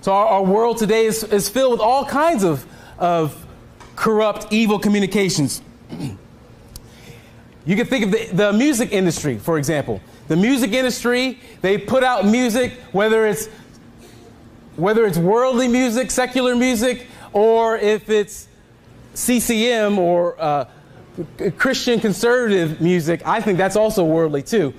So our world today is filled with all kinds of corrupt, evil communications. You can think of the music industry, for example. The music industry, they put out music, whether it's worldly music, secular music, or if it's CCM or Christian conservative music. I think that's also worldly too.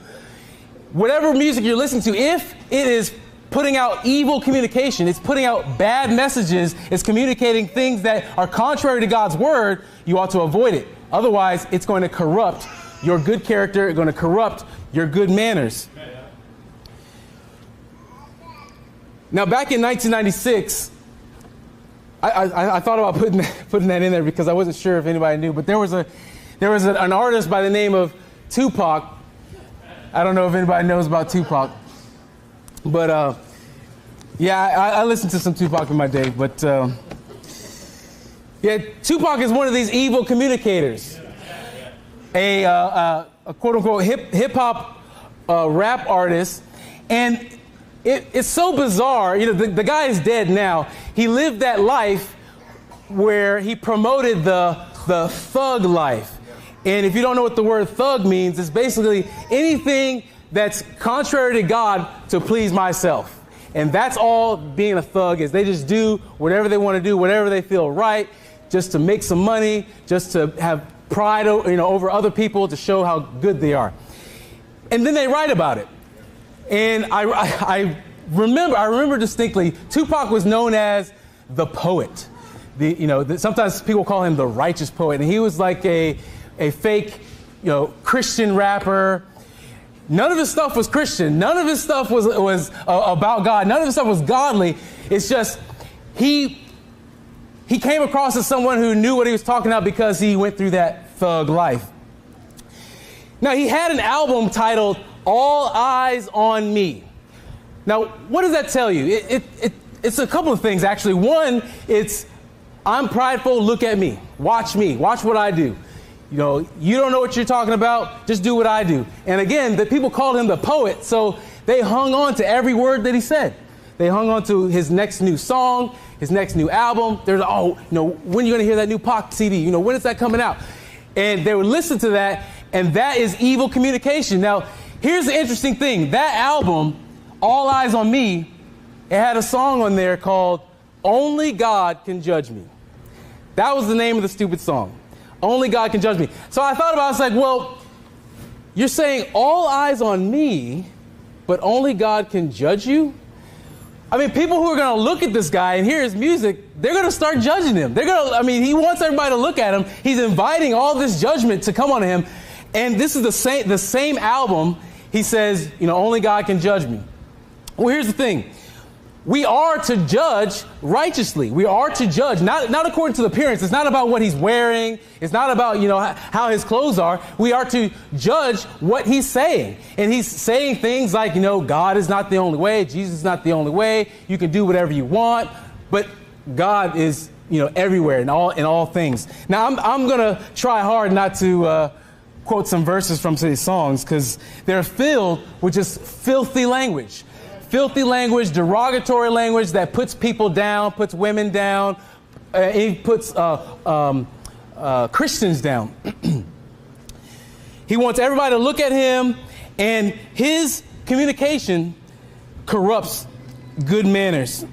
Whatever music you're listening to, if it is putting out evil communication, it's putting out bad messages, it's communicating things that are contrary to God's word, you ought to avoid it. Otherwise, it's going to corrupt your good character, it's going to corrupt your good manners. Now, back in 1996, I thought about putting that in there because I wasn't sure if anybody knew, but there was an artist by the name of Tupac. I don't know if anybody knows about Tupac, but yeah, I listened to some Tupac in my day. But yeah, Tupac is one of these evil communicators, a quote unquote hip hop rap artist, and it's so bizarre. You know, the guy is dead now. He lived that life where he promoted the thug life. And if you don't know what the word thug means, it's basically anything that's contrary to God to please myself. And that's all being a thug is. They just do whatever they want to do, whatever they feel right, just to make some money, just to have pride, over other people, to show how good they are. And then they write about it. And I remember distinctly, Tupac was known as the poet. Sometimes people call him the righteous poet. And he was like a fake, Christian rapper. None of his stuff was Christian. None of his stuff was about God. None of his stuff was godly. It's just he came across as someone who knew what he was talking about because he went through that thug life. Now, he had an album titled All Eyes on Me. Now, what does that tell you? It's a couple of things, actually. One, it's I'm prideful, look at me. Watch what I do. You don't know what you're talking about, just do what I do. And again, the people called him the poet, so they hung on to every word that he said. They hung on to his next new song, his next new album. They're like, when are you going to hear that new Pac CD? When is that coming out? And they would listen to that, and that is evil communication. Now, here's the interesting thing. That album, All Eyes on Me, it had a song on there called Only God Can Judge Me. That was the name of the stupid song. Only God can judge me. So I thought about it, I was like, well, you're saying all eyes on me, but only God can judge you? I mean, people who are going to look at this guy and hear his music, they're going to start judging him. He wants everybody to look at him. He's inviting all this judgment to come on him. And this is the same album. He says, only God can judge me. Well, here's the thing. We are to judge righteously. We are to judge, not according to the appearance. It's not about what he's wearing. It's not about, how his clothes are. We are to judge what he's saying. And he's saying things like, God is not the only way. Jesus is not the only way. You can do whatever you want. But God is, everywhere in all things. Now, I'm going to try hard not to quote some verses from these songs because they're filled with just filthy language. Filthy language, derogatory language that puts people down, puts women down, it puts Christians down. He wants everybody to look at him, and his communication corrupts good manners.